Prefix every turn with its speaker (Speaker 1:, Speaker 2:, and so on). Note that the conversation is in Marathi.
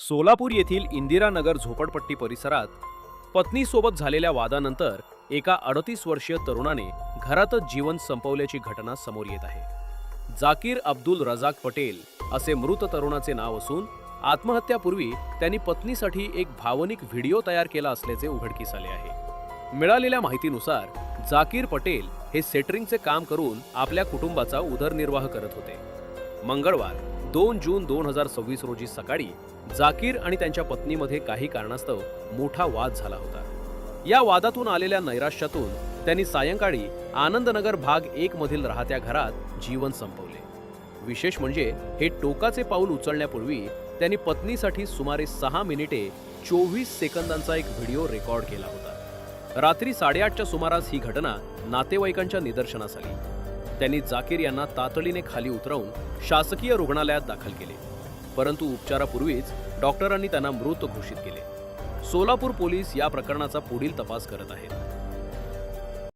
Speaker 1: सोलापूर येथील इंदिरानगर झोपडपट्टी परिसरात पत्नीसोबत झालेल्या वादानंतर एका 38 वर्षीय तरुणाने घरातच जीवन संपवल्याची घटना समोर येत आहे. जाकीर अब्दुल रजाक पटेल असे मृत तरुणाचे नाव असून आत्महत्यापूर्वी त्यांनी पत्नीसाठी एक भावनिक व्हिडिओ तयार केला असल्याचे उघडकीस आले आहे. मिळालेल्या माहितीनुसार जाकीर पटेल हे सेटरिंगचे काम करून आपल्या कुटुंबाचा उदरनिर्वाह करत होते. मंगळवार 2 जून 2026 रोजी सकाळी जाकीर आणि त्यांच्या पत्नीमध्ये काही कारणास्तव मोठा वाद झाला होता. या वादातून आलेल्या नैराश्यातून त्यांनी सायंकाळी आनंदनगर भाग 1 मधील राहत्या घरात जीवन संपवले. विशेष म्हणजे हे टोकाचे पाऊल उचलण्यापूर्वी त्यांनी पत्नीसाठी सुमारे 6 मिनिटे 24 सेकंदांचा एक व्हिडिओ रेकॉर्ड केला होता. रात्री 8:30च्या सुमारास ही घटना नातेवाईकांच्या निदर्शनास आली. त्यांनी जाकीर यांना तातडीने खाली उतरवून शासकीय रुग्णालयात दाखल केले, परंतु उपचारापूर्वीच डॉक्टरांनी त्यांना मृत घोषित केले. सोलापूर पोलीस या प्रकरणाचा पुढील तपास करत आहेत.